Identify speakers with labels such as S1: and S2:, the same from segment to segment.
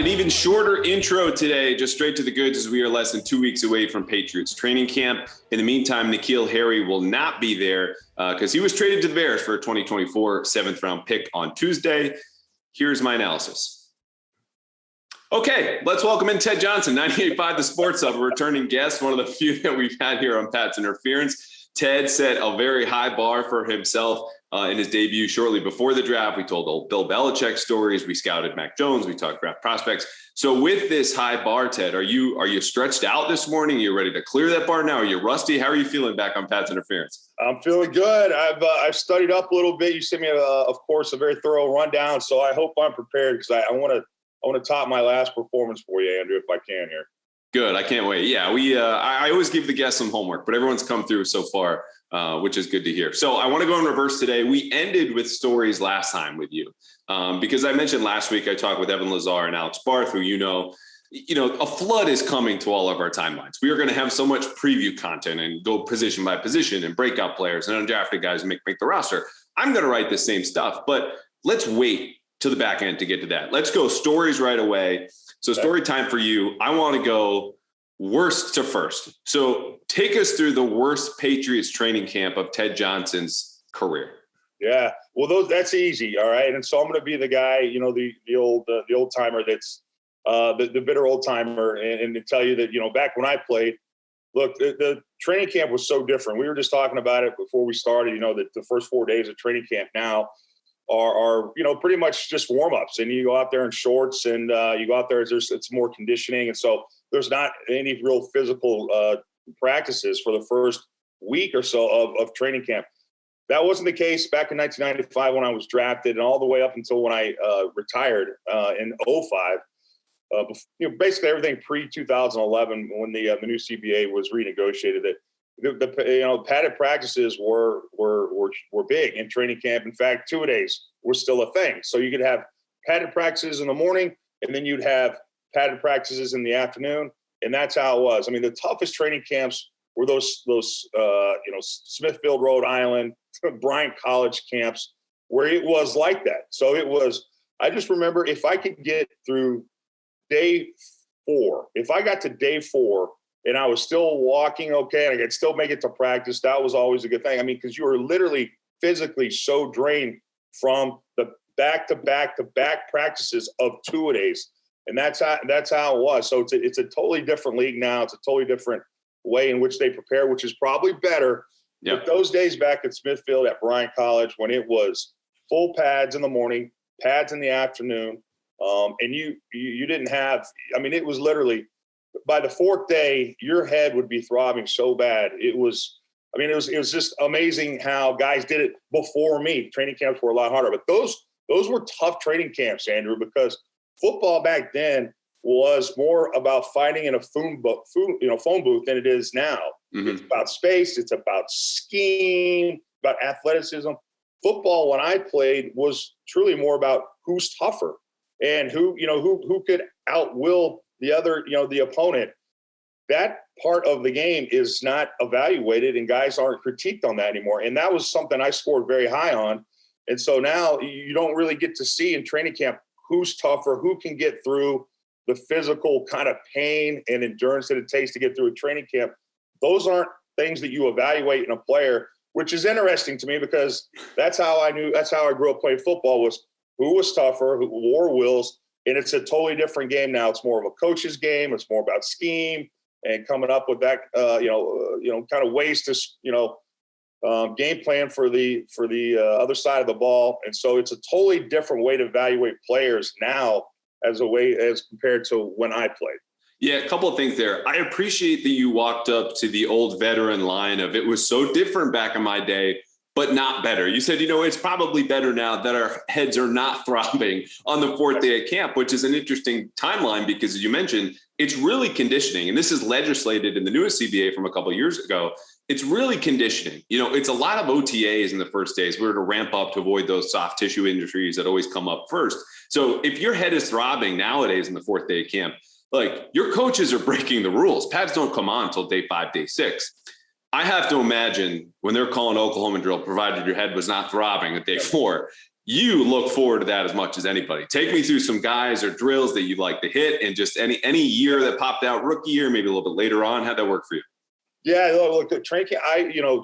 S1: even shorter intro today, just straight to the goods, as we are less than 2 weeks away from Patriots training camp. In the meantime, N'Keal Harry will not be there because he was traded to the Bears for a 2024 7th-round pick on Tuesday. Here's my analysis. Okay, let's welcome in Ted Johnson, 98.5 The Sports Hub, a returning guest, one of the few that we've had here on Pat's Interference. Ted set a very high bar for himself in his debut shortly before the draft. We told old Bill Belichick stories. We scouted Mac Jones. We talked draft prospects. So with this high bar, Ted, are you stretched out this morning? Are you ready to clear that bar now? Are you rusty? How are you feeling back on Pat's Interference?
S2: I'm feeling good. I've studied up a little bit. You sent me, of course, a very thorough rundown. So I hope I'm prepared because I want to top my last performance for you, Andrew, if I can here.
S1: Good. I can't wait. Yeah, I always give the guests some homework, but everyone's come through so far, which is good to hear. So I want to go in reverse today. We ended with stories last time with you because I mentioned last week I talked with Evan Lazar and Alex Barth, who a flood is coming to all of our timelines. We are going to have so much preview content and go position by position and breakout players and undrafted guys make the roster. I'm going to write the same stuff, but let's wait to the back end to get to that. Let's go stories right away. So story time for you. I want to go worst to first. So take us through the worst Patriots training camp of Ted Johnson's career.
S2: Yeah, well, that's easy. All right. And so I'm going to be the guy, the old timer that's the bitter old timer and to tell you that, back when I played, look, the training camp was so different. We were just talking about it before we started, that the first 4 days of training camp now are pretty much just warm-ups, and you go out there in shorts and you go out there, it's more conditioning. And so there's not any real physical practices for the first week or so of training camp. That wasn't the case back in 1995 when I was drafted and all the way up until when I retired in 2005. Basically everything pre-2011 when the new CBA was renegotiated, that the padded practices were big in training camp. In fact, 2-a-days were still a thing. So you could have padded practices in the morning, and then you'd have padded practices in the afternoon, and that's how it was. I mean, the toughest training camps were those Smithfield, Rhode Island, Bryant College camps, where it was like that. So it was. I just remember if I could get through day 4, if I got to day 4. And I was still walking okay, and I could still make it to practice, that was always a good thing. I mean, because you were literally physically so drained from the back-to-back practices of 2-a-days. And that's how it was. So it's a totally different league now. It's a totally different way in which they prepare, which is probably better. Yeah. But those days back at Smithfield at Bryant College, when it was full pads in the morning, pads in the afternoon, and you didn't have – I mean, it was literally – by the 4th day, your head would be throbbing so bad. It was just amazing how guys did it before me. Training camps were a lot harder, but those were tough training camps, Andrew, because football back then was more about fighting in a phone booth than it is now. Mm-hmm. It's about space. It's about scheme, about athleticism. Football, when I played, was truly more about who's tougher and who could outwill the other, the opponent. That part of the game is not evaluated, and guys aren't critiqued on that anymore. And that was something I scored very high on. And so now you don't really get to see in training camp who's tougher, who can get through the physical kind of pain and endurance that it takes to get through a training camp. Those aren't things that you evaluate in a player, which is interesting to me because that's how I grew up playing football, was who was tougher, who wore wheels. And it's a totally different game now. It's more of a coach's game. It's more about scheme and coming up with that, kind of ways to, game plan for the other side of the ball. And so it's a totally different way to evaluate players now as compared to when I played.
S1: Yeah, a couple of things there. I appreciate that you walked up to the old veteran line of it was so different back in my day, but not better. You said, it's probably better now that our heads are not throbbing on the 4th day of camp, which is an interesting timeline because, as you mentioned, it's really conditioning. And this is legislated in the newest CBA from a couple of years ago. It's really conditioning. It's a lot of OTAs in the first days. We're to ramp up to avoid those soft tissue injuries that always come up first. So if your head is throbbing nowadays in the 4th day of camp, like your coaches are breaking the rules. Pads don't come on until day 5, day 6. I have to imagine when they're calling Oklahoma drill, provided your head was not throbbing at day 4, you look forward to that as much as anybody. Take me through some guys or drills that you'd like to hit, and just any year that popped out, rookie year, maybe a little bit later on. How'd that work for you?
S2: Yeah, look, the training camp.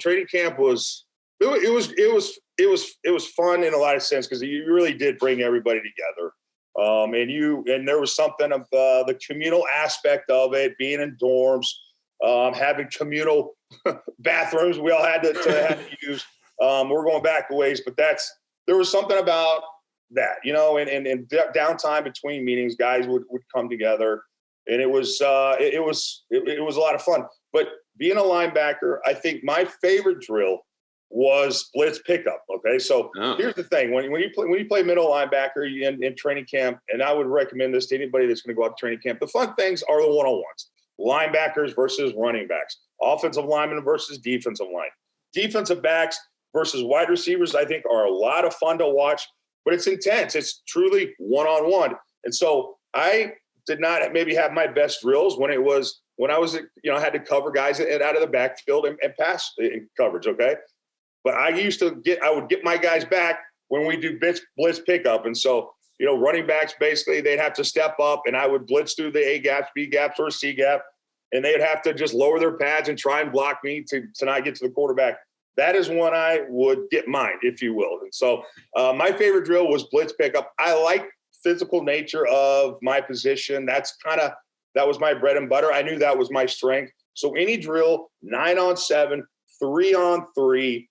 S2: Training camp was it was fun in a lot of sense because you really did bring everybody together. And there was something of the communal aspect of it, being in dorms, having communal bathrooms we all had to use. We're going back a ways, but there was something about that, and downtime between meetings, guys would come together, and it was a lot of fun. But being a linebacker, I think my favorite drill was blitz pickup. Okay, so Here's the thing: when you play middle linebacker in training camp, and I would recommend this to anybody that's going to go out to training camp. The fun things are the one-on-ones, linebackers versus running backs, offensive linemen versus defensive line, defensive backs versus wide receivers. I think are a lot of fun to watch, but it's intense. It's truly one-on-one, and so I did not maybe have my best drills when I was had to cover guys out of the backfield and pass in coverage. Okay. But I would get my guys back when we do blitz pickup. And so, running backs, basically, they'd have to step up, and I would blitz through the A gaps, B gaps, or C gap, and they'd have to just lower their pads and try and block me to not get to the quarterback. That is when I would get mine, if you will. And so my favorite drill was blitz pickup. I like physical nature of my position. That was my bread and butter. I knew that was my strength. So any drill, 9-on-7, 3-on-3,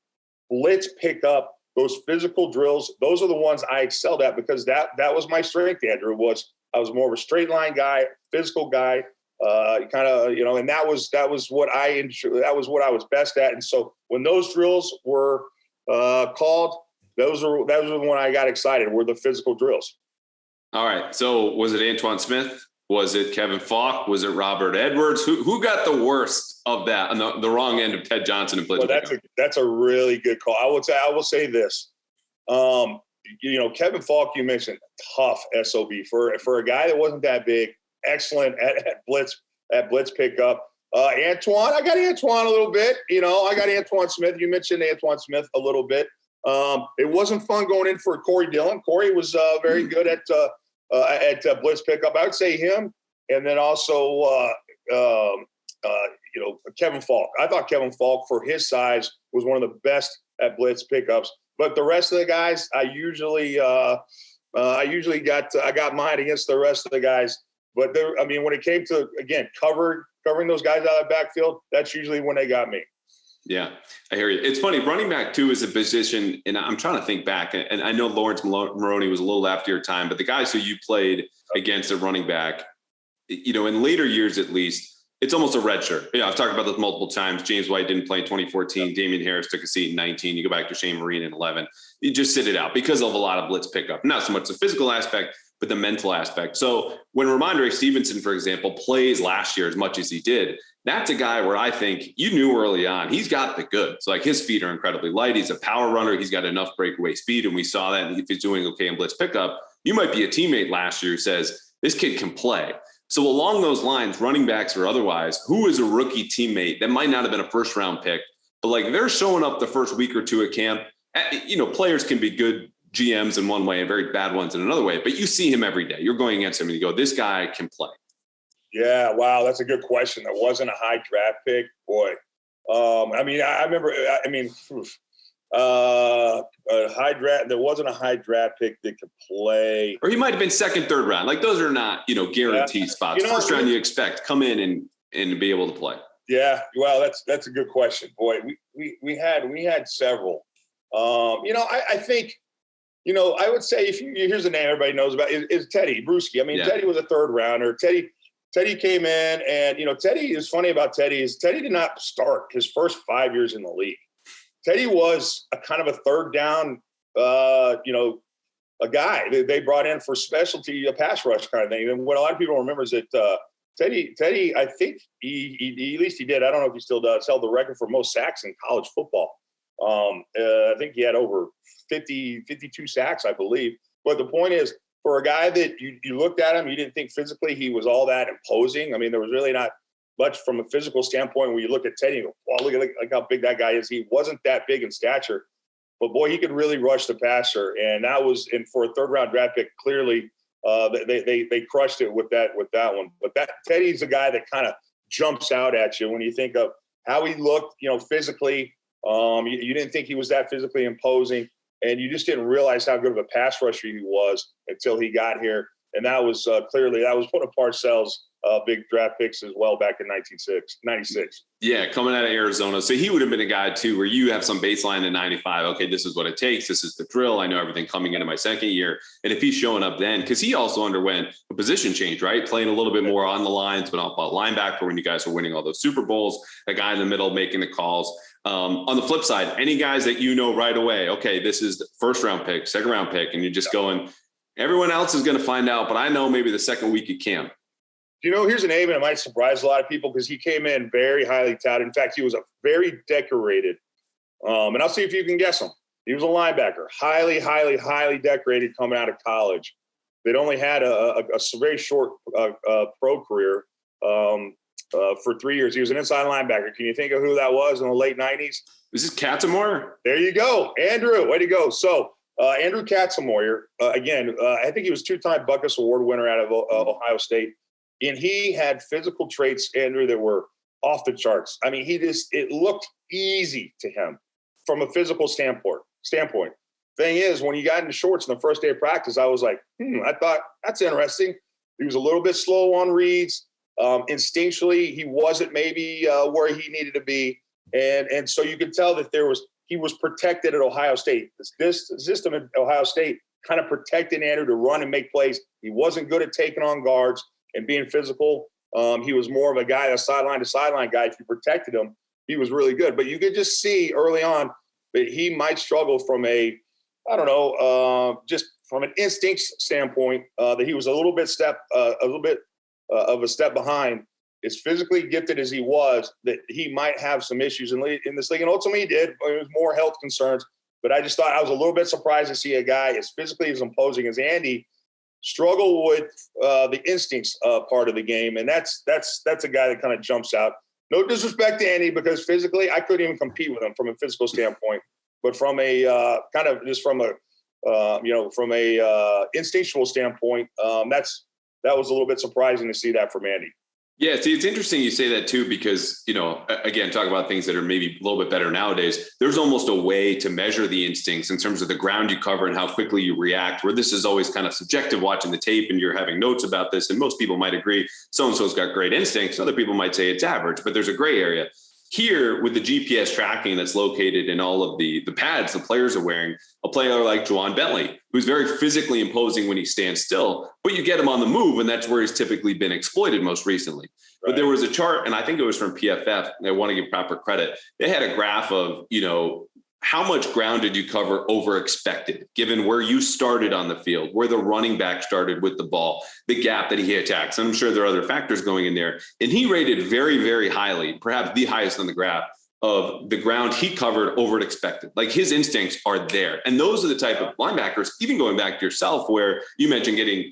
S2: blitz pickup, those physical drills, those are the ones I excelled at because that was my strength, Andrew. I was more of a straight line guy, physical guy, and that was what I enjoyed. That was what I was best at. And so when those drills were called, those were the one I got excited, were the physical drills.
S1: All right. So was it Antoine Smith? Was it Kevin Falk? Was it Robert Edwards? Who got the worst of that on the wrong end of Ted Johnson and blitz?
S2: Well, that's a really good call. I will say this. Kevin Falk, you mentioned, tough SOB for a guy that wasn't that big. Excellent at blitz pickup. Antoine, I got Antoine a little bit. I got Antoine Smith. You mentioned Antoine Smith a little bit. It wasn't fun going in for Corey Dillon. Corey was very good at blitz pickup. I would say him, and then also Kevin Falk. I thought Kevin Falk, for his size, was one of the best at blitz pickups. But the rest of the guys, I got mine against the rest of the guys. But when it came to, again, covering those guys out of the backfield, that's usually when they got me.
S1: Yeah, I hear you. It's funny. Running back, too, is a position, and I'm trying to think back, and I know Lawrence Maroney was a little after your time, but the guys who you played against a running back, in later years at least, it's almost a red shirt. I've talked about this multiple times. James White didn't play in 2014. Damian Harris took a seat in 19. You go back to Shane Marine in 11. You just sit it out because of a lot of blitz pickup. Not so much the physical aspect, but the mental aspect. So when Ramondre Stevenson, for example, plays last year as much as he did, that's a guy where I think you knew early on he's got the goods. Like, his feet are incredibly light. He's a power runner. He's got enough breakaway speed. And we saw that. And if he's doing okay in blitz pickup, you might be a teammate last year who says, this kid can play. So along those lines, running backs or otherwise, who is a rookie teammate that might not have been a first round pick, but like they're showing up the first week or two at camp. Players can be good GMs in one way and very bad ones in another way, but you see him every day. You're going against him and you go, this guy can play. Yeah, wow, that's a good question. There wasn't a high draft pick, boy. I remember. A high draft. There wasn't a high draft pick that could play, or he might have been second, third round. Like, those are not guaranteed spots. First round, you expect come in and be able to play. Yeah, well, that's a good question, boy. We had several. I think. I would say here's a name everybody knows about is Teddy Bruschi. Teddy was a third rounder. Teddy came in, and Teddy is funny about Teddy is Teddy did not start his first 5 years in the league. Teddy was a kind of a third down, a guy that they brought in for specialty, a pass rush kind of thing. And what a lot of people remember is that Teddy, I think he at least he did. I don't know if he still does. Held the record for most sacks in college football. I think he had over 52 sacks, I believe. But the point is, for a guy that you looked at him, you didn't think physically he was all that imposing. There was really not much from a physical standpoint when you look at Teddy. You go, wow, look at how big that guy is. He wasn't that big in stature,
S2: but boy, he could really rush the passer. And that was, and for a third-round draft pick, clearly they crushed it with that one. But that Teddy's a guy that kind of jumps out at you when you think of how he looked, physically. You didn't think he was that physically imposing, and you just didn't realize how good of a pass rusher he was until he got here. And that was clearly one of Parcells' big draft picks as well back in 96.
S1: Yeah, coming out of Arizona. So he would have been a guy, too, where you have some baseline in 95. Okay, this is what it takes. This is the drill. I know everything coming into my second year. And if he's showing up then, because he also underwent a position change, right? Playing a little bit more on the lines, but off linebacker when you guys were winning all those Super Bowls, a guy in the middle making the calls. On the flip side, any guys that you know right away, okay, this is the first round pick, second round pick, and you're just going, everyone else is going to find out, but I know maybe the second week at camp.
S2: Here's a name, and it might surprise a lot of people because he came in very highly touted. In fact, he was a very decorated, and I'll see if you can guess him. He was a linebacker, highly, highly, highly decorated coming out of college. They'd only had a very short pro career for 3 years. He was an inside linebacker. Can you think of who that was in the late 90s?
S1: Is this Katzenmoyer?
S2: There you go. Andrew, way to go. So Andrew Katzenmoyer, again, I think he was two-time Butkus Award winner out of Ohio State. And he had physical traits, Andrew, that were off the charts. I mean, it looked easy to him from a physical standpoint. Thing is, when he got into shorts on the first day of practice, I was like, I thought that's interesting. He was a little bit slow on reads. Instinctually, he wasn't maybe where he needed to be. And so you could tell that he was protected at Ohio State. This system at Ohio State kind of protected Andrew to run and make plays. He wasn't good at taking on guards and being physical. He was more of a guy, a sideline to sideline guy. If you protected him, he was really good. But you could just see early on that he might struggle from just from an instinct standpoint, that he was a little bit of a step behind. As physically gifted as he was, that he might have some issues in this league. And ultimately he did. It was more health concerns. But I just thought I was a little bit surprised to see a guy as physically as imposing as Andy struggle with the instincts part of the game. And that's a guy that kind of jumps out. No disrespect to Andy, because physically I couldn't even compete with him from a physical standpoint. But from a instinctual standpoint, that was a little bit surprising to see that from Andy.
S1: Yeah, see, it's interesting you say that too, because, again, talk about things that are maybe a little bit better nowadays. There's almost a way to measure the instincts in terms of the ground you cover and how quickly you react, where this is always kind of subjective watching the tape and you're having notes about this. And most people might agree so-and-so's got great instincts. Other people might say it's average, but there's a gray area. Here, with the GPS tracking that's located in all of the pads the players are wearing, a player like Juwan Bentley, who's very physically imposing when he stands still, but you get him on the move, and that's where he's typically been exploited most recently. Right. But there was a chart, and I think it was from PFF, and I want to give proper credit. They had a graph of, how much ground did you cover over expected, given where you started on the field, where the running back started with the ball, the gap that he attacks. And I'm sure there are other factors going in there. And he rated very, very highly, perhaps the highest on the graph, of the ground he covered over expected. Like his instincts are there. And those are the type of linebackers, even going back to yourself, where you mentioned getting,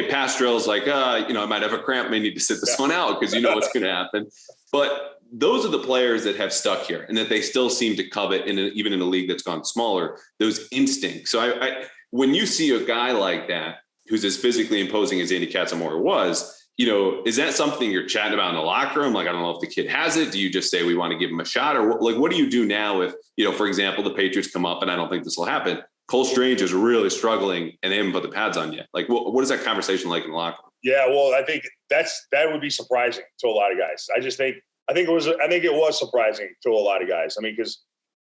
S1: pass drills like, I might have a cramp, may need to sit this one out because you know what's going to happen. But those are the players that have stuck here and that they still seem to covet even in a league that's gone smaller, those instincts. So I when you see a guy like that, who's as physically imposing as Andy Katzenmoyer was, is that something you're chatting about in the locker room? Like, I don't know if the kid has it. Do you just say we want to give him a shot? Or what do you do now if, for example, the Patriots come up, and I don't think this will happen, Cole Strange is really struggling and they haven't put the pads on yet? Like, what is that conversation like in the locker room?
S2: Yeah, well, I think that would be surprising to a lot of guys. I think it was surprising to a lot of guys. I mean, because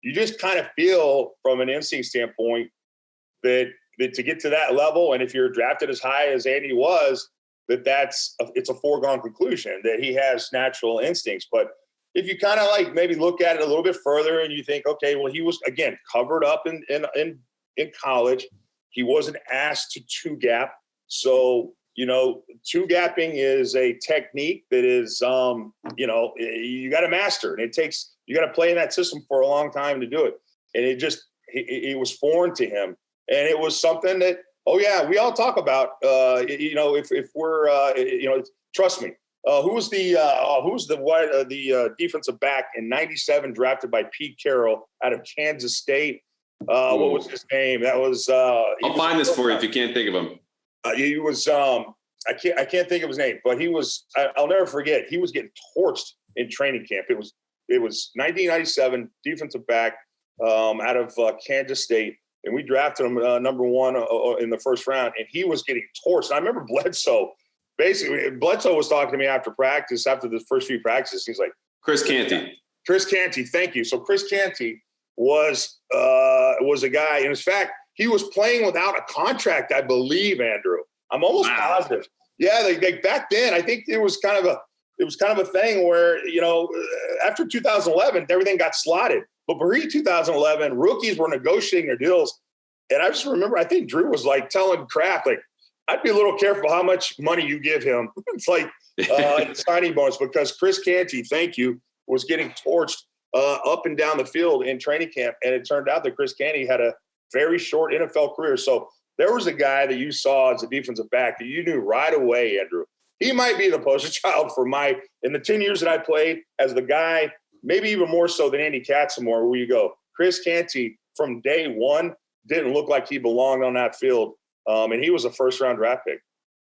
S2: you just kind of feel from an instinct standpoint that to get to that level, and if you're drafted as high as Andy was, it's a foregone conclusion that he has natural instincts. But if you kind of like maybe look at it a little bit further and you think, okay, well, he was, again, covered up in college. He wasn't asked to two gap. So, two gapping is a technique that is, you got to master, and you got to play in that system for a long time to do it. And it was foreign to him. And it was something that, we all talk about, if we're, trust me. Who's the defensive back in '97 drafted by Pete Carroll out of Kansas State? What was his name? That was.
S1: I'll find this for you if you can't think of him.
S2: He was. I can't think of his name, but he was. I'll never forget. He was getting torched in training camp. It was 1997, defensive back out of Kansas State, and we drafted him number 1 in the first round, and he was getting torched. I remember Bledsoe. Basically, Bledsoe was talking to me after practice, after the first few practices. He's like,
S1: Chris Canty.
S2: Chris Canty, thank you. So Chris Canty was a guy, and in fact, he was playing without a contract, I believe, Andrew. I'm almost positive. Yeah, they back then, I think it was kind of a thing where, after 2011, everything got slotted. But pre 2011, rookies were negotiating their deals, and I just remember, I think Drew was like telling Kraft, like, I'd be a little careful how much money you give him. It's like signing bonus, because Chris Canty, thank you, was getting torched up and down the field in training camp. And it turned out that Chris Canty had a very short NFL career. So there was a guy that you saw as a defensive back that you knew right away, Andrew. He might be the poster child for in the 10 years that I played as the guy, maybe even more so than Andy Katzenmoyer, where you go, Chris Canty from day one didn't look like he belonged on that field. And he was a first-round draft pick.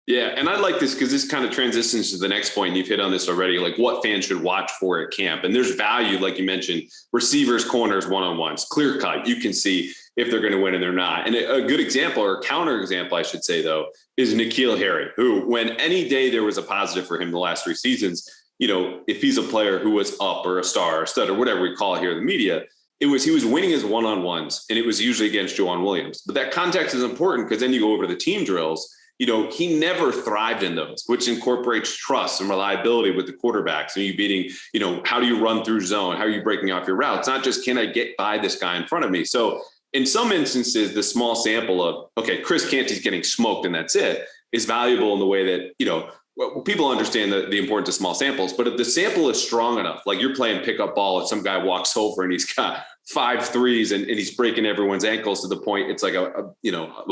S1: Yeah, and I like this because this kind of transitions to the next point, and you've hit on this already, like what fans should watch for at camp. And there's value, like you mentioned, receivers, corners, one-on-ones, clear cut. You can see if they're going to win and they're not. And a good example, or counter example, I should say, though, is N'Keal Harry, who, when any day there was a positive for him the last 3 seasons, if he's a player who was up or a star or stud or whatever we call it here in the media, he was winning his one-on-ones, and it was usually against Juwan Williams. But that context is important because then you go over to the team drills. He never thrived in those, which incorporates trust and reliability with the quarterbacks. And you beating, how do you run through zone? How are you breaking off your routes? Not just, can I get by this guy in front of me? So in some instances, the small sample of, okay, Chris Canty's getting smoked and that's it, is valuable in the way that, people understand the importance of small samples, but if the sample is strong enough, like you're playing pickup ball and some guy walks over and he's got 5 threes and he's breaking everyone's ankles to the point it's like a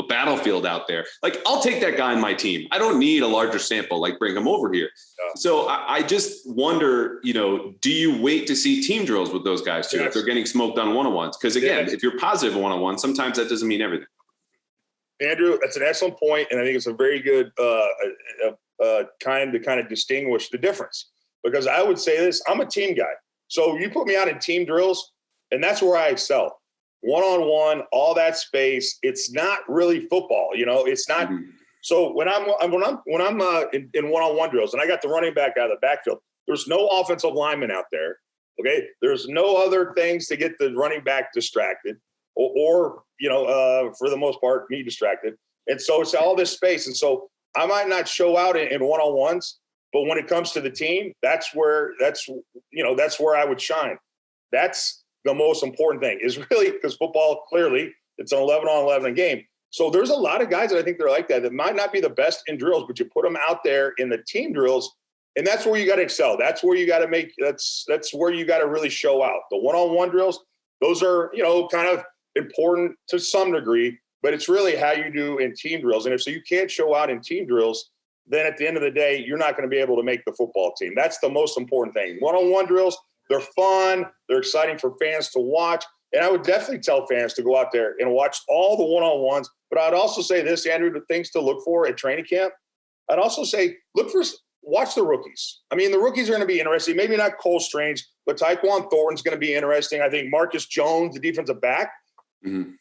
S1: battlefield out there. Like, I'll take that guy on my team. I don't need a larger sample, like bring him over here. Yeah. So I just wonder, do you wait to see team drills with those guys too, if they're getting smoked on one-on-ones? Because again, if you're positive one-on-one, sometimes that doesn't mean everything.
S2: Andrew, that's an excellent point, and I think it's a very good kind to distinguish the difference. Because I would say this, I'm a team guy. So you put me out in team drills, and that's where I excel. One-on-one, all that space. It's not really football, It's not. Mm-hmm. So when I'm in one-on-one drills, and I got the running back out of the backfield, there's no offensive lineman out there. Okay, there's no other things to get the running back distracted, or for the most part, me distracted. And so it's all this space, and so I might not show out in one-on-ones, but when it comes to the team, that's where I would shine. That's the most important thing, is really, because football, clearly, it's an 11-on-11 game. So there's a lot of guys that I think they're like that might not be the best in drills, but you put them out there in the team drills, and that's where you got to excel. That's where you got to that's where you got to really show out. The one-on-one drills, those are, kind of important to some degree, but it's really how you do in team drills. And if so you can't show out in team drills, then at the end of the day, you're not going to be able to make the football team. That's the most important thing. One-on-one drills, they're fun. They're exciting for fans to watch. And I would definitely tell fans to go out there and watch all the one-on-ones. But I'd also say this, Andrew, the things to look for at training camp. I'd also say watch the rookies. I mean, the rookies are going to be interesting. Maybe not Cole Strange, but Tyquan Thornton's going to be interesting. I think Marcus Jones, the defensive back,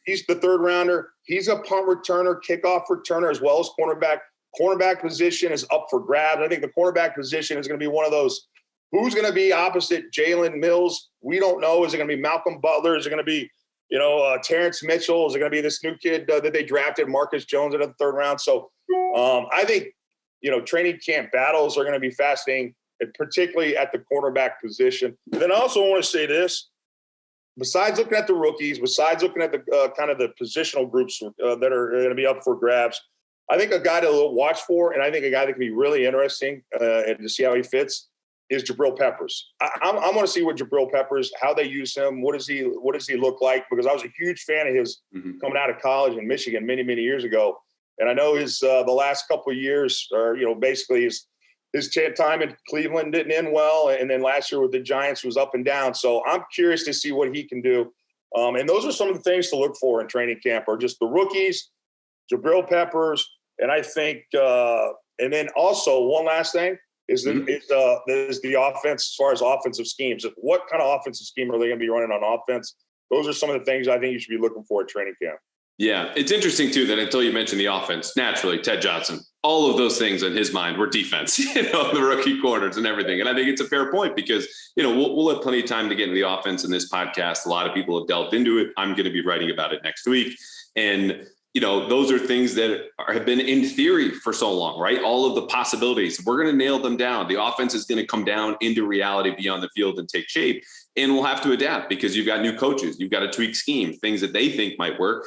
S2: he's the 3rd rounder. He's a punt returner, kickoff returner, as well as cornerback. Cornerback position is up for grabs. I think the cornerback position is going to be one of those. Who's going to be opposite Jalen Mills? We don't know. Is it going to be Malcolm Butler? Is it going to be, Terrence Mitchell? Is it going to be this new kid that they drafted, Marcus Jones, in the 3rd round? So I think, training camp battles are going to be fascinating, and particularly at the cornerback position. And then I also want to say this. Besides looking at the rookies, besides looking at the kind of the positional groups that are going to be up for grabs, I think a guy to watch for, and I think a guy that can be really interesting and to see how he fits, is Jabril Peppers. I want to see what Jabril Peppers, how they use him. What does he look like? Because I was a huge fan of his coming out of college in Michigan many, many years ago. And I know his the last couple of years, or basically his time in Cleveland didn't end well, and then last year with the Giants was up and down. So I'm curious to see what he can do. And those are some of the things to look for in training camp, are just the rookies, Jabril Peppers, and I think, and then also one last thing is the offense as far as offensive schemes. What kind of offensive scheme are they going to be running on offense? Those are some of the things I think you should be looking for at training camp.
S1: Yeah, it's interesting, too, that until you mentioned the offense, naturally, Ted Johnson, all of those things in his mind were defense, the rookie corners and everything. And I think it's a fair point because, we'll have plenty of time to get into the offense in this podcast. A lot of people have delved into it. I'm going to be writing about it next week. And, those are things that have been in theory for so long, right? All of the possibilities, we're going to nail them down. The offense is going to come down into reality beyond the field and take shape. And we'll have to adapt because you've got new coaches. You've got to tweak scheme, things that they think might work.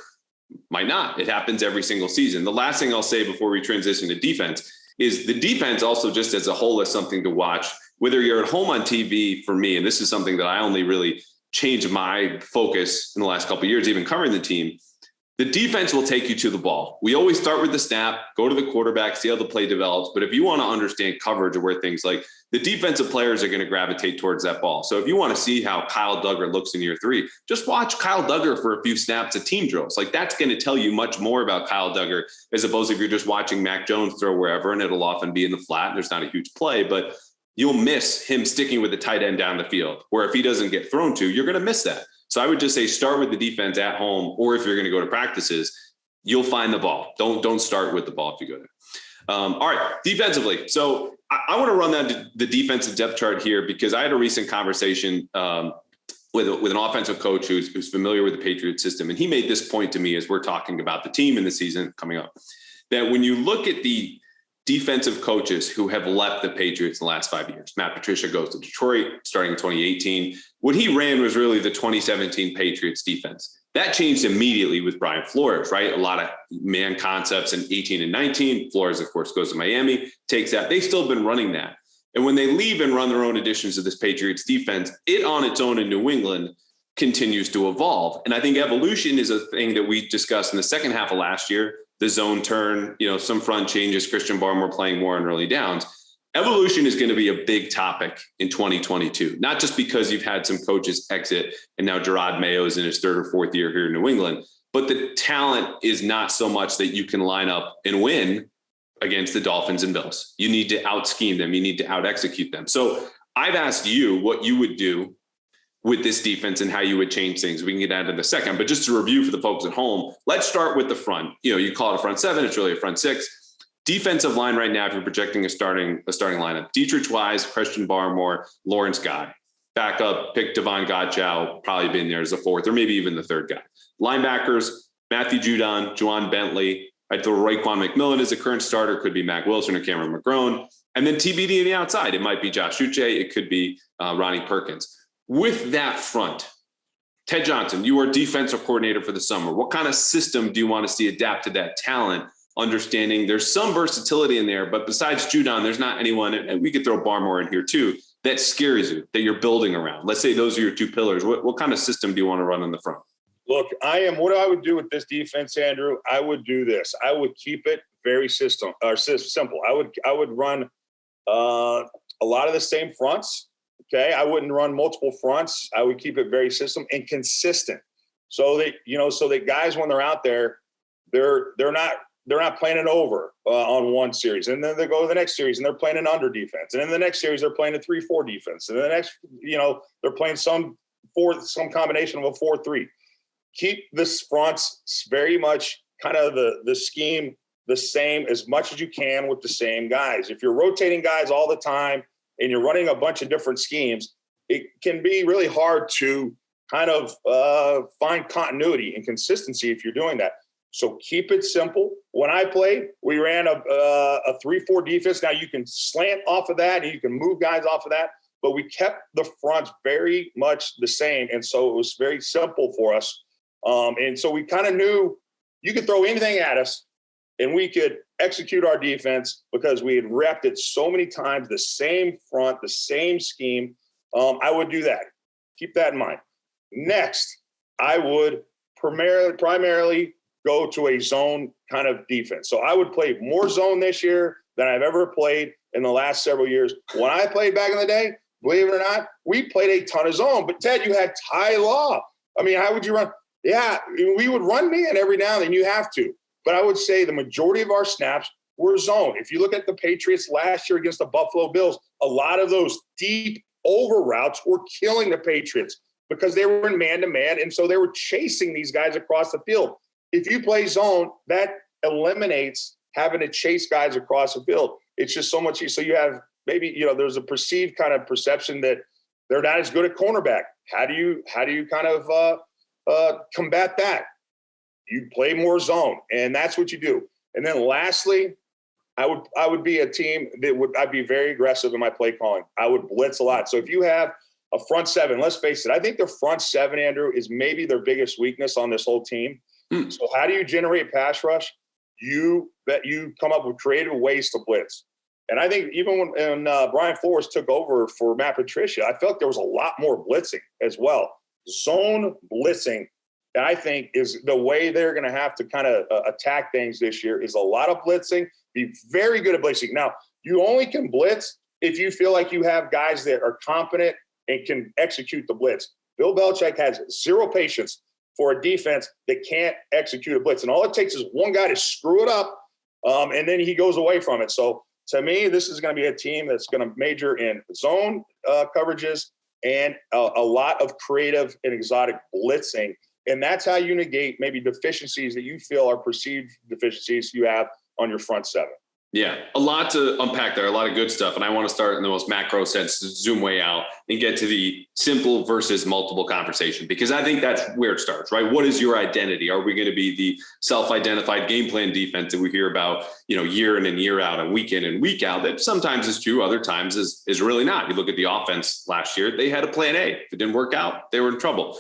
S1: Might not. It happens every single season. The last thing I'll say before we transition to defense is the defense also just as a whole is something to watch, whether you're at home on TV for me. And this is something that I only really changed my focus in the last couple of years, even covering the team. The defense will take you to the ball. We always start with the snap, go to the quarterback, see how the play develops. But if you want to understand coverage or where things like the defensive players are going to gravitate towards that ball. So if you want to see how Kyle Duggar looks in year 3, just watch Kyle Duggar for a few snaps at team drills. Like that's going to tell you much more about Kyle Duggar as opposed to if you're just watching Mac Jones throw wherever and it'll often be in the flat. There's not a huge play, but you'll miss him sticking with the tight end down the field, where if he doesn't get thrown to, you're going to miss that. So I would just say start with the defense at home, or if you're going to go to practices, you'll find the ball. Don't start with the ball if you go there. All right, defensively. So I want to run down the defensive depth chart here because I had a recent conversation with an offensive coach who's familiar with the Patriots system. And he made this point to me as we're talking about the team in the season coming up, that when you look at the defensive coaches who have left the Patriots in the last 5 years, Matt Patricia goes to Detroit starting in 2018. What he ran was really the 2017 Patriots defense. That changed immediately with Brian Flores, right? A lot of man concepts in 18 and 19. Flores, of course, goes to Miami, takes that. They've still been running that. And when they leave and run their own additions to this Patriots defense, it on its own in New England continues to evolve. And I think evolution is a thing that we discussed in the second half of last year, the zone turn, some front changes, Christian Barmore playing more on early downs. Evolution is going to be a big topic in 2022, not just because you've had some coaches exit and now Gerard Mayo is in his 3rd or 4th year here in New England, but the talent is not so much that you can line up and win against the Dolphins and Bills. You need to out scheme them. You need to out execute them. So I've asked you what you would do with this defense and how you would change things. We can get out in a second, but just to review for the folks at home, let's start with the front. You call it a front 7, it's really a front 6. Defensive line right now, if you're projecting a starting lineup, Dietrich Wise, Christian Barmore, Lawrence Guy. Backup, pick Devon Godchow, probably been there as a 4th or maybe even the 3rd guy. Linebackers, Matthew Judon, Juwan Bentley. I'd throw Raekwon McMillan as a current starter, could be Mac Wilson or Cameron McGrone. And then TBD on the outside, it might be Josh Uche, it could be Ronnie Perkins. With that front, Ted Johnson, you are defensive coordinator for the summer. What kind of system do you want to see adapt to that talent? Understanding there's some versatility in there, but besides Judon, there's not anyone, and we could throw Barmore in here too, that scares you, that you're building around. Let's say those are your 2 pillars. What kind of system do you want to run in the front?
S2: Look, what I would do with this defense, Andrew, I would do this. I would keep it very simple. I would run a lot of the same fronts. Okay. I wouldn't run multiple fronts. I would keep it very system and consistent. So that guys, when they're out there, they're not playing an over on one series. And then they go to the next series and they're playing an under defense. And in the next series, they're playing a 3-4 defense. And the next, they're playing some combination of a 4-3. Keep this fronts very much kind of the scheme the same as much as you can with the same guys. If you're rotating guys all the time and you're running a bunch of different schemes, it can be really hard to kind of find continuity and consistency if you're doing that. So keep it simple. When I played, we ran a 3-4 defense. Now you can slant off of that and you can move guys off of that, but we kept the fronts very much the same. And so it was very simple for us. And so we kind of knew you could throw anything at us and we could execute our defense because we had repped it so many times, the same front, the same scheme. I would do that. Keep that in mind. Next, I would primarily go to a zone kind of defense. So I would play more zone this year than I've ever played in the last several years. When I played back in the day, believe it or not, we played a ton of zone. But Ted, you had Ty Law. I mean, how would you run? Yeah, we would run man every now and then. You have to. But I would say the majority of our snaps were zone. If you look at the Patriots last year against the Buffalo Bills, a lot of those deep over routes were killing the Patriots because they were in man-to-man, and so they were chasing these guys across the field. If you play zone, that eliminates having to chase guys across the field. It's just so much easier. So you have maybe, there's a perceived kind of perception that they're not as good at cornerback. How do you kind of combat that? You play more zone, and that's what you do. And then lastly, I would be a team that I'd be very aggressive in my play calling. I would blitz a lot. So if you have a front seven, let's face it, I think the front seven, Andrew, is maybe their biggest weakness on this whole team. So how do you generate pass rush? You come up with creative ways to blitz. And I think even when Brian Flores took over for Matt Patricia, I felt there was a lot more blitzing as well. Zone blitzing, I think, is the way they're going to have to kind of attack things this year, is a lot of blitzing, be very good at blitzing. Now, you only can blitz if you feel like you have guys that are competent and can execute the blitz. Bill Belichick has zero patience for a defense that can't execute a blitz. And all it takes is one guy to screw it up, and then he goes away from it. So to me, this is going to be a team that's going to major in zone coverages and a lot of creative and exotic blitzing. And that's how you negate maybe deficiencies that you feel are perceived deficiencies you have on your front seven.
S1: Yeah, a lot to unpack there, a lot of good stuff. And I want to start in the most macro sense, zoom way out and get to the simple versus multiple conversation, because I think that's where it starts, right? What is your identity? Are we going to be the self-identified game plan defense that we hear about, year in and year out and week in and week out, that sometimes is true, other times is really not. You look at the offense last year, they had a plan A. If it didn't work out, they were in trouble.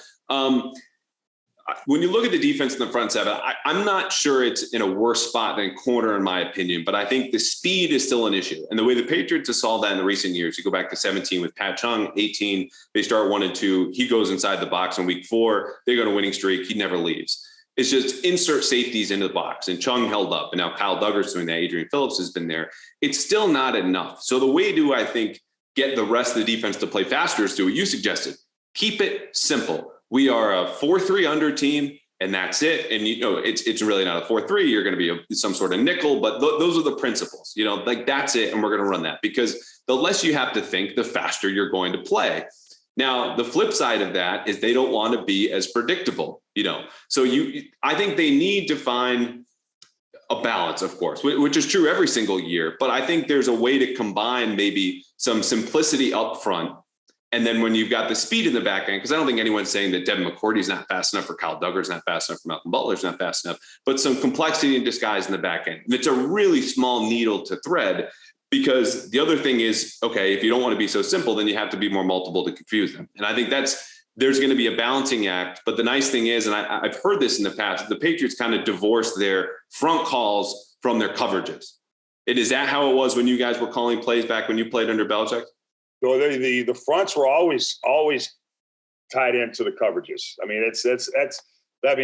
S1: When you look at the defense in the front seven, I'm not sure it's in a worse spot than corner, in my opinion, but I think the speed is still an issue. And the way the Patriots have solved that in the recent years, you go back to 17 with Pat Chung, 18, they start 1-2. He goes inside the box in week 4. They go on a winning streak. He never leaves. It's just insert safeties into the box. And Chung held up. And now Kyle Duggar's doing that. Adrian Phillips has been there. It's still not enough. So the way to, I think, get the rest of the defense to play faster is to what you suggested. Keep it simple. We are a 4-3 under team, and that's it. And, it's really not a 4-3. You're going to be some sort of nickel, but those are the principles, that's it. And we're going to run that, because the less you have to think, the faster you're going to play. Now, the flip side of that is they don't want to be as predictable, So I think they need to find a balance, of course, which is true every single year. But I think there's a way to combine maybe some simplicity up front. And then when you've got the speed in the back end, because I don't think anyone's saying that Devin McCourty's not fast enough, or Kyle Duggar's not fast enough, or Malcolm Butler's not fast enough, but some complexity and disguise in the back end. And it's a really small needle to thread, because the other thing is, okay, if you don't want to be so simple, then you have to be more multiple to confuse them. And I think there's going to be a balancing act. But the nice thing is, and I've heard this in the past, the Patriots kind of divorced their front calls from their coverages. Is that how it was when you guys were calling plays back when you played under Belichick?
S2: So the fronts were always tied into the coverages. I mean, that's how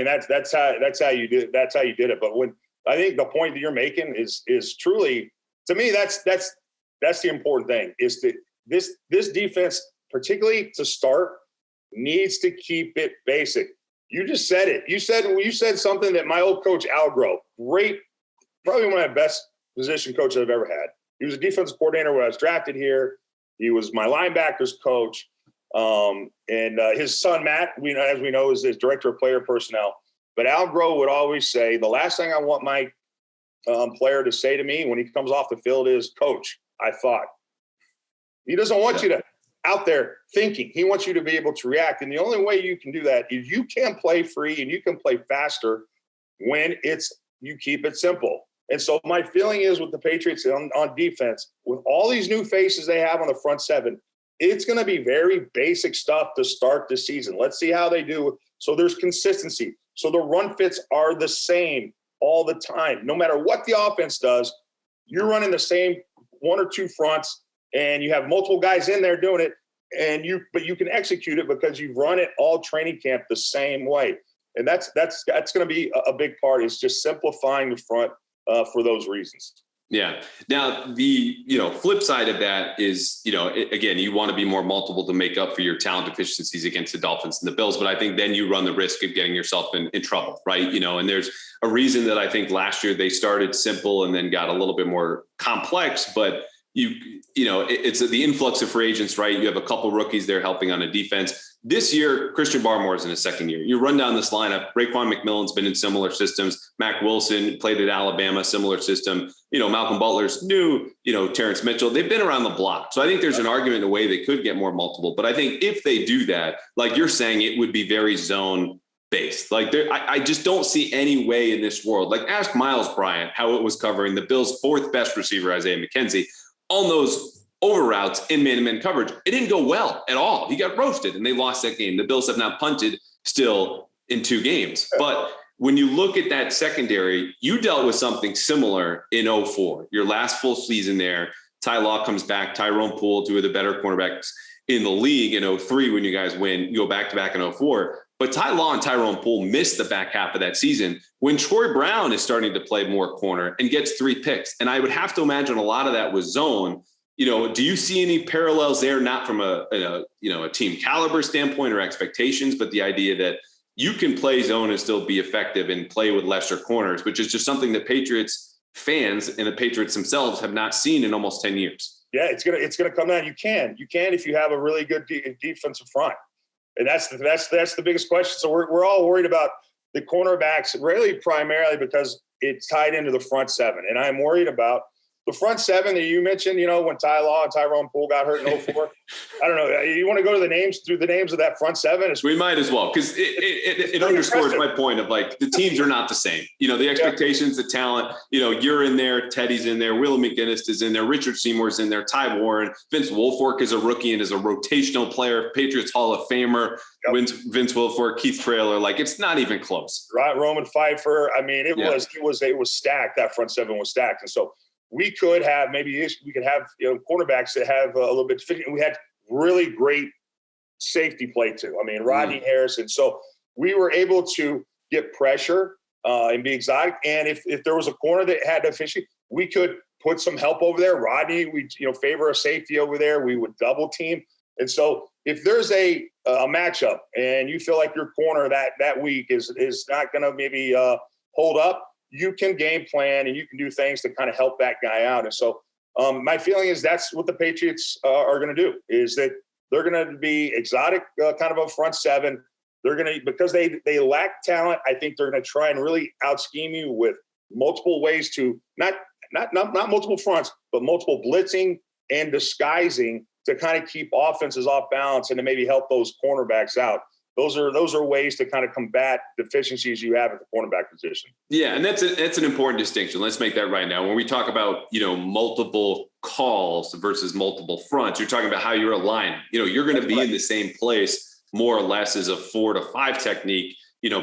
S2: you did it. But when I think the point that you're making is truly, to me, that's the important thing, is that this defense, particularly to start, needs to keep it basic. You just said it. You said something that my old coach Al Grove, great, probably one of the best position coaches I've ever had. He was a defensive coordinator when I was drafted here. He was my linebackers coach, and his son, Matt, as we know, is his director of player personnel. But Al Grove would always say, the last thing I want my player to say to me when he comes off the field is, "Coach, I thought." He doesn't want you to out there thinking. He wants you to be able to react. And the only way you can do that is you can play free and you can play faster when you keep it simple. And so my feeling is, with the Patriots on defense, with all these new faces they have on the front seven, it's going to be very basic stuff to start the season. Let's see how they do. So there's consistency. So the run fits are the same all the time. No matter what the offense does, you're running the same one or two fronts, and you have multiple guys in there doing it, but you can execute it because you've run it all training camp the same way. And that's going to be a big part, is just simplifying the front for those reasons.
S1: Yeah. Now, the flip side of that is, again, you want to be more multiple to make up for your talent deficiencies against the Dolphins and the Bills. But I think then you run the risk of getting yourself in trouble, right? And there's a reason that I think last year they started simple and then got a little bit more complex. But it's the influx of free agents, right? You have a couple rookies there helping on a defense. This year, Christian Barmore is in his second year. You run down this lineup. Raekwon McMillan's been in similar systems. Mac Wilson played at Alabama, similar system. Malcolm Butler's new, Terrence Mitchell. They've been around the block. So I think there's an argument in a way they could get more multiple. But I think if they do that, like you're saying, it would be very zone based. Like I just don't see any way in this world. Like ask Miles Bryant how it was covering the Bills' fourth best receiver, Isaiah McKenzie, on those over routes in man-to-man coverage. It didn't go well at all. He got roasted and they lost that game. The Bills have now punted still in 2 games. But when you look at that secondary, you dealt with something similar in 2004, your last full season there. Ty Law comes back, Tyrone Poole, 2 of the better cornerbacks in the league in 2003 when you guys win. You go back-to-back in 2004. But Ty Law and Tyrone Poole missed the back half of that season when Troy Brown is starting to play more corner and gets 3 picks. And I would have to imagine a lot of that was zone. Do you see any parallels there, not from a team caliber standpoint or expectations, but the idea that you can play zone and still be effective and play with lesser corners, which is just something that Patriots fans and the Patriots themselves have not seen in almost 10 years. Yeah,
S2: it's gonna come down. You can if you have a really good defensive front, and that's the biggest question. So we're all worried about the cornerbacks, really primarily because it's tied into the front 7, and I'm worried about the front 7 that you mentioned, when Ty Law and Tyrone Poole got hurt in 2004. I don't know. You want to go to the names of that front 7?
S1: We might as well, because it underscores my point of like the teams are not the same. The expectations, the talent, you're in there, Teddy's in there, Will McGinnis is in there, Richard Seymour's in there, Ty Warren, Vince Wilfork is a rookie and is a rotational player, Patriots Hall of Famer, Vince Wilfork, Keith Traylor. Like it's not even close.
S2: Right, Roman Pfeiffer. I mean, it was stacked. That front 7 was stacked, and so. We could have cornerbacks that have a little bit. We had really great safety play too. I mean, Rodney Harrison. So we were able to get pressure and be exotic. And if there was a corner that had efficiency, we could put some help over there. Rodney, we favor a safety over there. We would double team. And so if there's a matchup and you feel like your corner that week is not going to maybe hold up, you can game plan and you can do things to kind of help that guy out. And so my feeling is that's what the Patriots are going to do, is that they're going to be exotic, kind of a front 7. They're going to, because they lack talent, I think they're going to try and really out-scheme you with multiple ways to not multiple fronts, but multiple blitzing and disguising to kind of keep offenses off balance and to maybe help those cornerbacks out. Those are ways to kind of combat deficiencies you have at the cornerback position.
S1: Yeah, and that's an important distinction. Let's make that right now. When we talk about, multiple calls versus multiple fronts, you're talking about how you're aligned. You're going to be in the same place more or less as a 4 to 5 technique,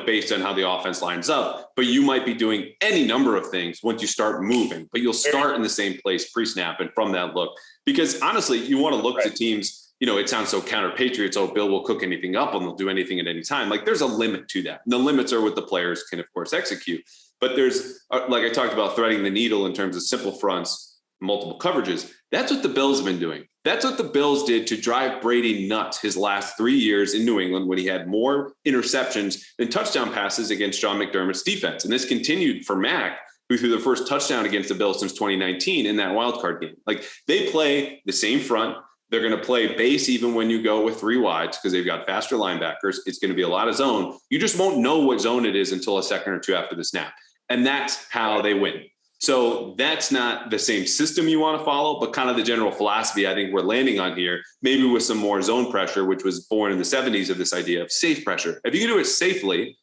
S1: based on how the offense lines up. But you might be doing any number of things once you start moving, but you'll start in the same place pre-snap and from that look. Because honestly, you want to look to teams. It sounds so counter Patriots. Oh, Bill will cook anything up and they'll do anything at any time. Like there's a limit to that. And the limits are what the players can, of course, execute. But there's, like I talked about, threading the needle in terms of simple fronts, multiple coverages. That's what the Bills have been doing. That's what the Bills did to drive Brady nuts his last 3 years in New England when he had more interceptions than touchdown passes against Sean McDermott's defense. And this continued for Mac, who threw the first touchdown against the Bills since 2019 in that wildcard game. Like they play the same front. They're going to play base even when you go with 3 wides because they've got faster linebackers. It's going to be a lot of zone. You just won't know what zone it is until a second or 2 after the snap. And that's how they win. So that's not the same system you want to follow, but kind of the general philosophy I think we're landing on here, maybe with some more zone pressure, which was born in the 70s of this idea of safe pressure. If you can do it safely,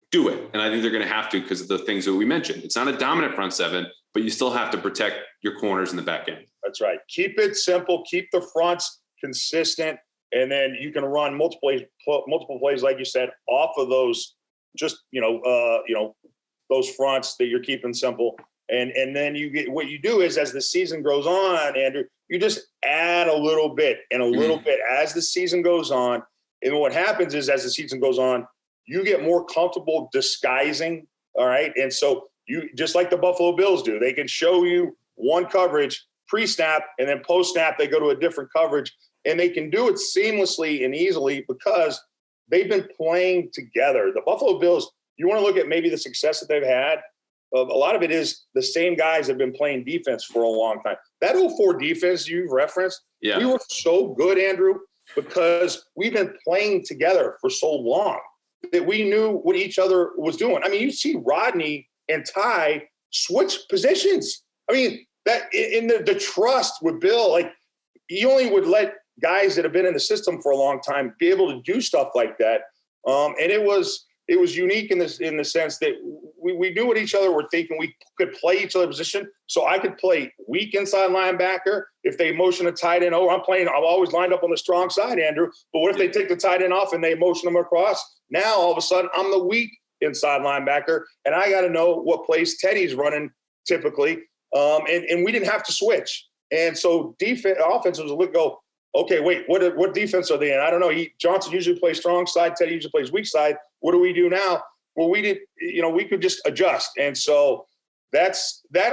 S1: do it. And I think they're going to have to because of the things that we mentioned. It's not a dominant front 7, but you still have to protect your corners in the back end.
S2: That's right. Keep it simple. Keep the fronts consistent, and then you can run multiple plays, like you said, off of those. Just those fronts that you're keeping simple, and then you get what you do is as the season goes on, Andrew, you just add a little bit and a little bit as the season goes on. And what happens is as the season goes on, you get more comfortable disguising. All right, and so you just like the Buffalo Bills do, they can show you one coverage pre-snap, and then post-snap they go to a different coverage, and they can do it seamlessly and easily because they've been playing together. The Buffalo Bills, you want to look at maybe the success that they've had. A lot of it is the same guys have been playing defense for a long time. That 04 defense you referenced, we were so good, Andrew, because we've been playing together for so long that we knew what each other was doing. I mean, you see Rodney and Ty switch positions. I mean, that in the trust with Bill, like he only would let guys that have been in the system for a long time be able to do stuff like that. And it was unique in the sense that we knew what each other were thinking. We could play each other's position. So I could play weak inside linebacker. If they motion a tight end, I'm always lined up on the strong side, Andrew. But what if they take the tight end off and they motion them across? Now, all of a sudden, I'm the weak inside linebacker, and I got to know what plays Teddy's running typically. And we didn't have to switch. And so offense was a go, okay, wait, what defense are they in? I don't know. Johnson usually plays strong side. Teddy usually plays weak side. What do we do now? Well, we could just adjust. And so that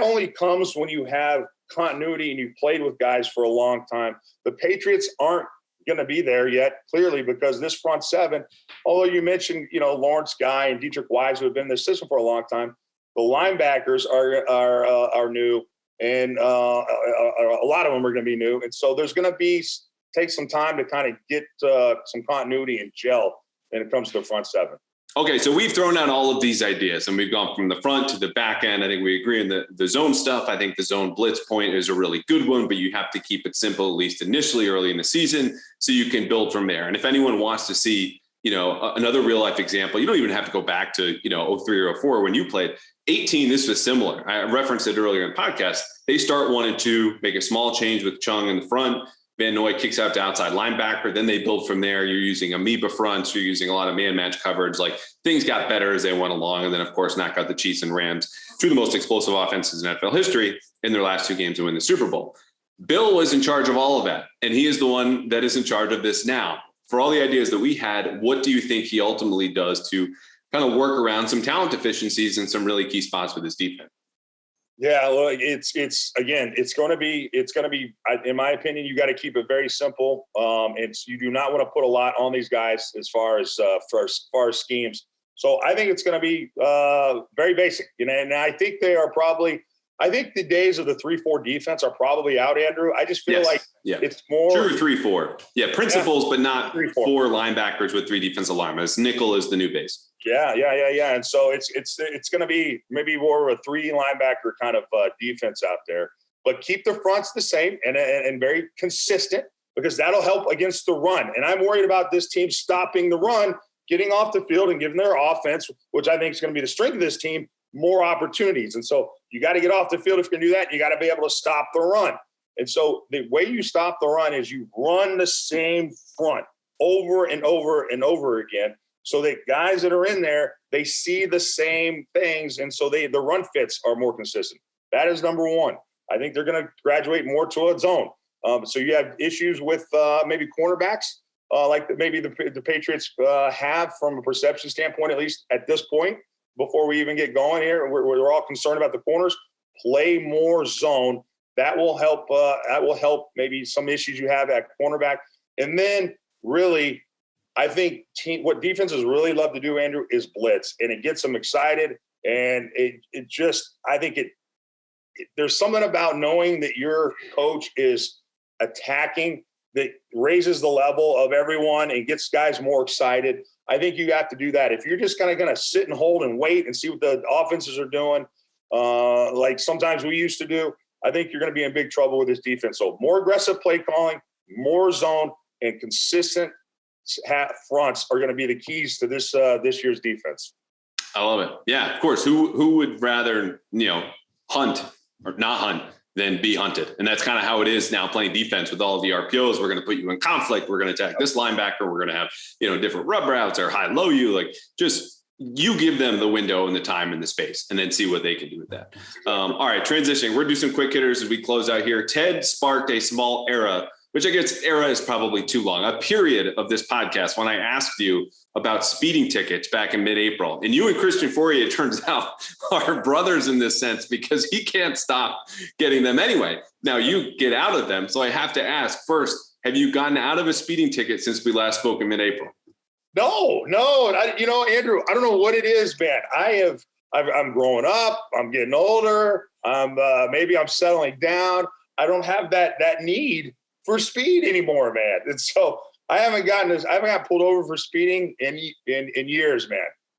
S2: only comes when you have continuity and you've played with guys for a long time. The Patriots aren't going to be there yet, clearly, because this front seven, although you mentioned, Lawrence Guy and Dietrich Wise, who have been in the system for a long time, the linebackers are new, and a lot of them are going to be new. And so there's going to take some time to kind of get some continuity and gel when it comes to the front seven.
S1: Okay, so we've thrown out all of these ideas and we've gone from the front to the back end. I think we agree on the zone stuff. I think the zone blitz point is a really good one, but you have to keep it simple, at least initially early in the season, so you can build from there. And if anyone wants to see, another real life example, you don't even have to go back to, 03 or 04 when you played. 18, this was similar. I referenced it earlier in the podcast. They start 1 and 2, make a small change with Chung in the front. Van Noy kicks out to outside linebacker. Then they build from there. You're using amoeba fronts. You're using a lot of man match coverage. Like things got better as they went along. And then, of course, knock out the Chiefs and Rams, two of the most explosive offenses in NFL history in their last 2 games to win the Super Bowl. Bill was in charge of all of that. And he is the one that is in charge of this now. For all the ideas that we had, what do you think he ultimately does to kind of work around some talent deficiencies and some really key spots with his defense?
S2: Yeah, well, it's going to be, in my opinion, you got to keep it very simple. You do not want to put a lot on these guys as far as schemes. So I think it's going to be very basic, and I think I think the days of the 3-4 defense are probably out, Andrew. I just feel it's more
S1: true 3-4. Yeah, principles, but not 3-4. 4 linebackers with 3 defensive linemen. Nickel is the new base.
S2: Yeah. And so it's going to be maybe more of a 3 linebacker kind of defense out there, but keep the fronts the same and very consistent, because that'll help against the run. And I'm worried about this team stopping the run, getting off the field and giving their offense, which I think is going to be the strength of this team, more opportunities. And so you got to get off the field if you can do that. You got to be able to stop the run. And so the way you stop the run is you run the same front over and over and over again, so that guys that are in there, they see the same things. And so the run fits are more consistent. That is number one. I think they're going to graduate more to a zone. So you have issues with maybe cornerbacks, like maybe the Patriots have from a perception standpoint, at least at this point, before we even get going here. We're all concerned about the corners. Play more zone. That will help. Maybe some issues you have at cornerback. And then really, I think what defenses really love to do, Andrew, is blitz, and it gets them excited. And there's something about knowing that your coach is attacking that raises the level of everyone and gets guys more excited. I think you have to do that. If you're just kind of going to sit and hold and wait and see what the offenses are doing, like sometimes we used to do, I think you're going to be in big trouble with this defense. So more aggressive play calling, more zone, and consistent fronts are going to be the keys to this year's defense.
S1: I love it. Yeah, of course. Who would rather, hunt or not hunt than be hunted? And that's kind of how it is now playing defense with all of the RPOs. We're going to put you in conflict. We're going to attack this linebacker. We're going to have, different rub routes or high low you. Like, just you give them the window and the time and the space, and then see what they can do with that. All right, transitioning. We're going to do some quick hitters as we close out here. Ted sparked a small era which I guess era is probably too long, a period of this podcast when I asked you about speeding tickets back in mid-April. And you and Christian Fourier, it turns out, are brothers in this sense because he can't stop getting them anyway. Now you get out of them. So I have to ask first, have you gotten out of a speeding ticket since we last spoke in mid-April?
S2: No. Andrew, I don't know what it is, man. I'm growing up. I'm getting older. Maybe I'm settling down. I don't have that need for speed anymore, man. And so I haven't got pulled over for speeding in years, man.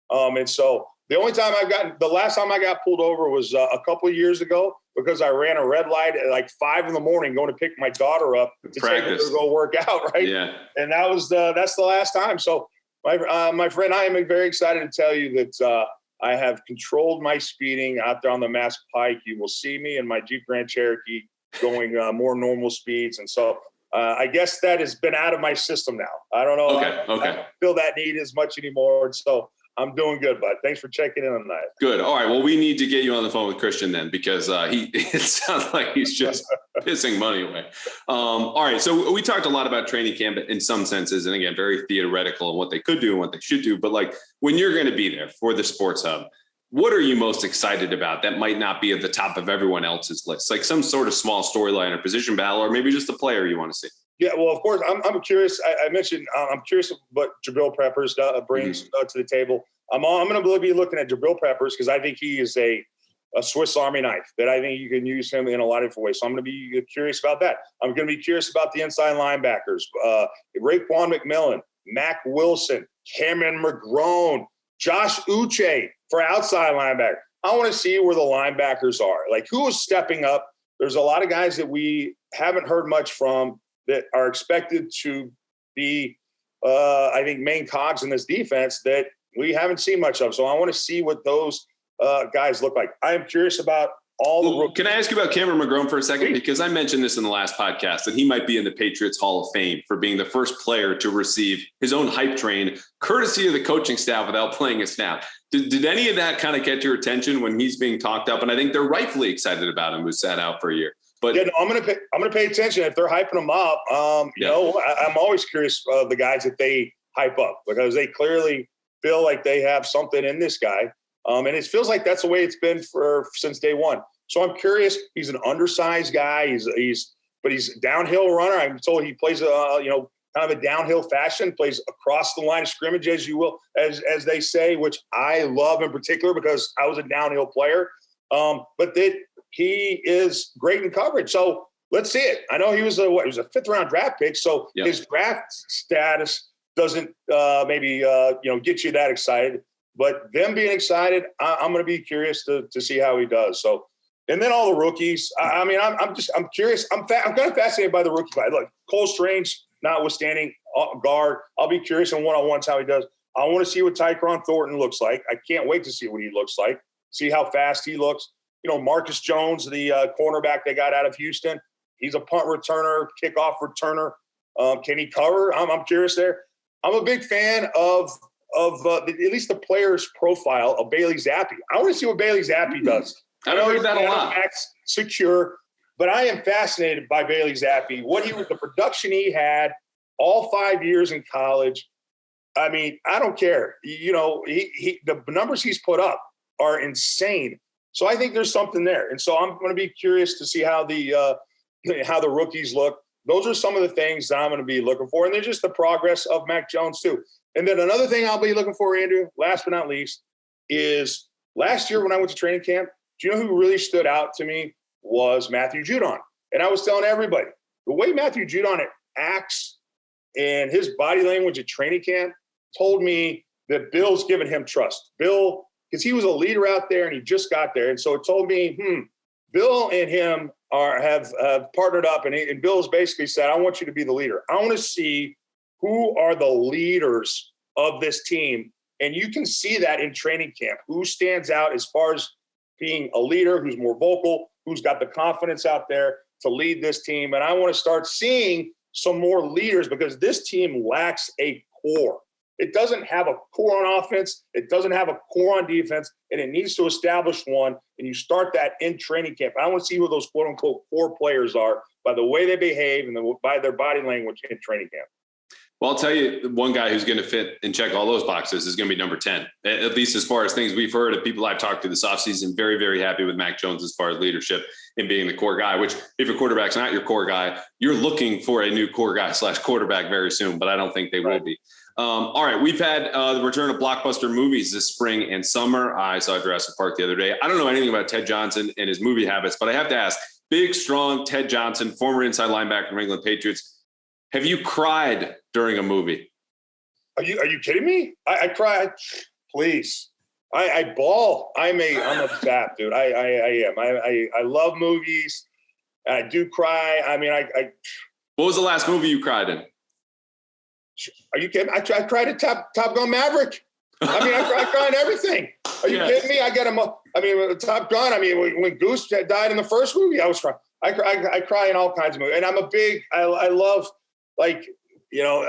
S2: And so the last time I got pulled over was a couple of years ago because I ran a red light at like 5 a.m. going to pick my daughter up to take her to go work out, right?
S1: Yeah.
S2: And that's the last time. So my friend, I am very excited to tell you that I have controlled my speeding out there on the Mass Pike. You will see me in my Jeep Grand Cherokee going more normal speeds. And so I guess that has been out of my system now. I don't know.
S1: Okay.
S2: I don't feel that need as much anymore. And so I'm doing good, bud. Thanks for checking in on that.
S1: Good. All right. Well, we need to get you on the phone with Christian then, because it sounds like he's just pissing money away. All right. So we talked a lot about training camp in some senses, and again, very theoretical and what they could do and what they should do. But like when you're going to be there for the Sports Hub, what are you most excited about that might not be at the top of everyone else's list? Like some sort of small storyline or position battle, or maybe just a player you want to see.
S2: Yeah, well, of course, I'm curious. I mentioned I'm curious what Jabril Peppers brings to the table. I'm going to be looking at Jabril Peppers because I think he is a Swiss Army knife that I think you can use him in a lot of different ways. So I'm going to be curious about that. I'm going to be curious about the inside linebackers, Raekwon McMillan, Mac Wilson, Cameron McGrone, Josh Uche for outside linebacker. I want to see where the linebackers are. Like who is stepping up? There's a lot of guys that we haven't heard much from that are expected to be, I think, main cogs in this defense that we haven't seen much of. So I want to see what those guys look like. I am curious about all the rookies.
S1: Can I ask you about Cameron McGrone for a second? Because I mentioned this in the last podcast, that he might be in the Patriots Hall of Fame for being the first player to receive his own hype train, courtesy of the coaching staff without playing a snap. Did any of that kind of get your attention when he's being talked up? And I think they're rightfully excited about him, who sat out for a year. But
S2: yeah, no, I'm gonna pay attention if they're hyping him up. I'm always curious the guys that they hype up because they clearly feel like they have something in this guy, and it feels like that's the way it's been since day one. So I'm curious. He's an undersized guy. He's a downhill runner. I'm told he plays kind of a downhill fashion, plays across the line of scrimmage, as you will, as they say, which I love in particular because I was a downhill player. But he is great in coverage. So let's see it. I know he was a 5th round draft pick. So his draft status doesn't get you that excited, but them being excited, I'm going to be curious to see how he does. So, and then all the rookies, I'm curious. I'm kind of fascinated by the rookie guy. Look, Cole Strange, notwithstanding guard, I'll be curious in one-on-ones how he does. I want to see what Tyquan Thornton looks like. I can't wait to see what he looks like, see how fast he looks. Marcus Jones, the cornerback they got out of Houston, he's a punt returner, kickoff returner. Can he cover? I'm curious there. I'm a big fan of at least the player's profile of Bailey Zappi. I want to see what Bailey Zappi does.
S1: I know he's that a lot.
S2: Secure, but I am fascinated by Bailey Zappi. The production he had all 5 years in college. I mean, I don't care. The numbers he's put up are insane. So I think there's something there. And so I'm going to be curious to see how the rookies look. Those are some of the things that I'm going to be looking for. And there's just the progress of Mac Jones too. And then another thing I'll be looking for, Andrew, last but not least, is last year when I went to training camp, do you know who really stood out to me was Matthew Judon. And I was telling everybody, the way Matthew Judon acts and his body language at training camp told me that Bill's given him trust. Bill, because he was a leader out there and he just got there. And so it told me, Bill and him have partnered up. And Bill's basically said, I want you to be the leader. I want to see who are the leaders of this team. And you can see that in training camp. Who stands out as far as being a leader, who's more vocal, who's got the confidence out there to lead this team. And I want to start seeing some more leaders because this team lacks a core. It doesn't have a core on offense. It doesn't have a core on defense, and it needs to establish one. And you start that in training camp. I want to see who those quote unquote core players are by the way they behave and by their body language in training camp.
S1: Well, I'll tell you, one guy who's going to fit and check all those boxes is going to be number 10, at least as far as things we've heard of people I've talked to this offseason. Very, very happy with Mac Jones as far as leadership and being the core guy, which if your quarterback's not your core guy, you're looking for a new core guy / quarterback very soon, but I don't think they will be. All right. We've had the return of blockbuster movies this spring and summer. I saw Jurassic Park the other day. I don't know anything about Ted Johnson and his movie habits, but I have to ask, big, strong Ted Johnson, former inside linebacker from England Patriots. Have you cried during a movie?
S2: Are you kidding me? I cry. Please. I bawl. I'm a sap, dude. I am. I love movies. I do cry. I mean,
S1: What was the last movie you cried in?
S2: Are you kidding? I cried at Top Gun Maverick. I mean, I cried in everything. Are you kidding me? Top Gun. I mean, when Goose died in the first movie, I was crying. I cry in all kinds of movies, and I'm a big. I love. Like, you know,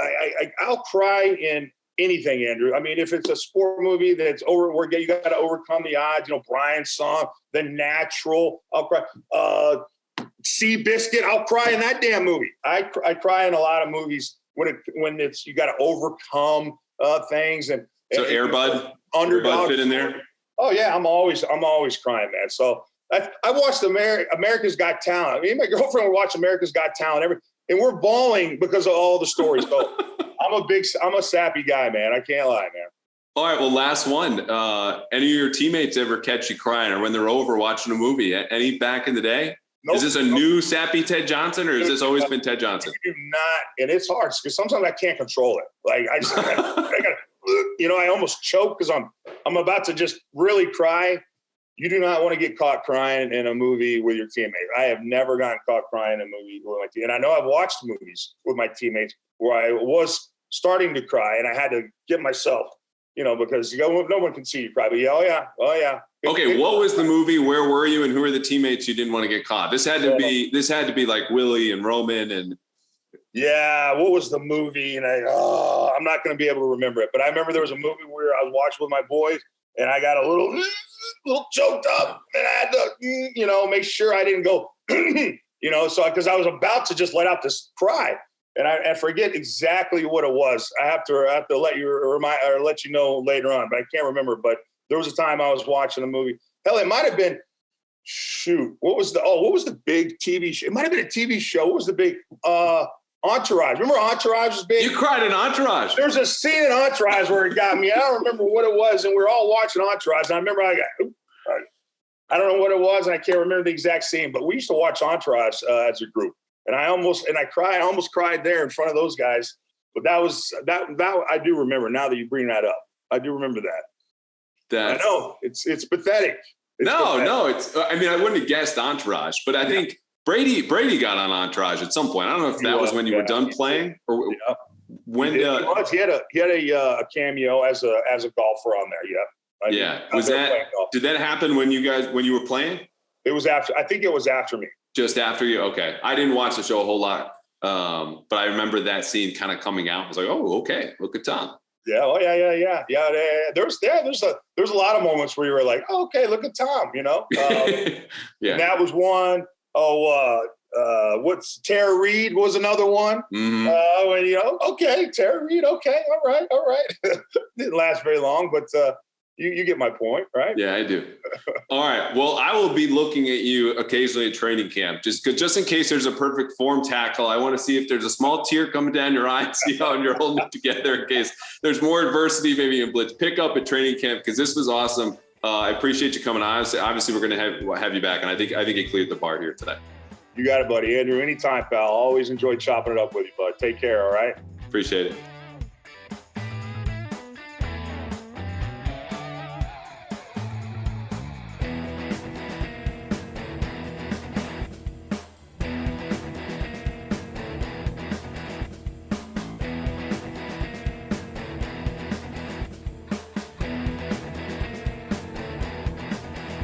S2: I'll cry in anything, Andrew. I mean, if it's a sport movie that's where you got to overcome the odds, you know, Brian's song, The Natural, I'll cry. Seabiscuit, I'll cry in that damn movie. I cry in a lot of movies when it's you got to overcome things. So
S1: Air Bud,
S2: underdog
S1: fit in there.
S2: Oh yeah, I'm always crying, man. So I watched America's Got Talent. I mean, my girlfriend would watch America's Got Talent and we're bawling because of all the stories. So I'm a sappy guy, man. I can't lie, man.
S1: All right. Well, last one. Any of your teammates ever catch you crying or when they're over watching a movie? Any back in the day? Nope. Is this a new sappy Ted Johnson or has this always been Ted Johnson?
S2: I do not. And it's hard because sometimes I can't control it. Like I gotta, you know, I almost choke because I'm about to just really cry. You do not want to get caught crying in a movie with your teammate. I have never gotten caught crying in a movie with my team. And I know I've watched movies with my teammates where I was starting to cry and I had to get myself, you know, because no one can see you cry. But oh yeah.
S1: Okay, what was the movie? Where were you? And who are the teammates you didn't want to get caught? This had to be like Willie and Roman and.
S2: Yeah, what was the movie? And I'm not going to be able to remember it. But I remember there was a movie where I was watching with my boys and I got a little choked up and I had to, you know, make sure I didn't go, you know, so because I was about to just let out this cry and I forget exactly what it was. I have to let you know later on, but I can't remember. But there was a time I was watching a movie. Hell, it might have been, what was the big TV show? It might have been a TV show. What was the big, Entourage. Remember Entourage was big?
S1: You cried in Entourage.
S2: There's a scene in Entourage where it got me. I don't remember what it was, and we were all watching Entourage. And I remember I don't know what it was, and I can't remember the exact scene, but we used to watch Entourage as a group. And I almost cried there in front of those guys. But that I do remember now that you bring that up. I do remember that. I know. It's pathetic.
S1: No. I mean, I wouldn't have guessed Entourage, but I think Brady got on Entourage at some point. I don't know if that was when you were done playing or when he
S2: had a cameo as a golfer on there.
S1: Yeah. Did that happen when you were playing?
S2: It was after. I think it was after me. Just after you.
S1: Okay. I didn't watch the show a whole lot. But I remember that scene kind of coming out. I was like, oh, okay. Look at Tom.
S2: Yeah. Oh yeah. There's a lot of moments where you were like, oh, okay, look at Tom, you know?
S1: Yeah.
S2: And that was one. What's Tara Reid was another one.
S1: Mm-hmm.
S2: And you know, okay, Tara Reid. Okay. All right. Didn't last very long, but, you get my point, right?
S1: Yeah, I do. All right. Well, I will be looking at you occasionally at training camp, just in case there's a perfect form tackle. I want to see if there's a small tear coming down your eye and see how you're holding it together in case there's more adversity, maybe in blitz. Pick up at training camp because this was awesome. I appreciate you coming on. Obviously, we're going to have you back, and I think it cleared the bar here today.
S2: You got it, buddy. Andrew, anytime, pal. Always enjoyed chopping it up with you, bud. Take care, all right?
S1: Appreciate it.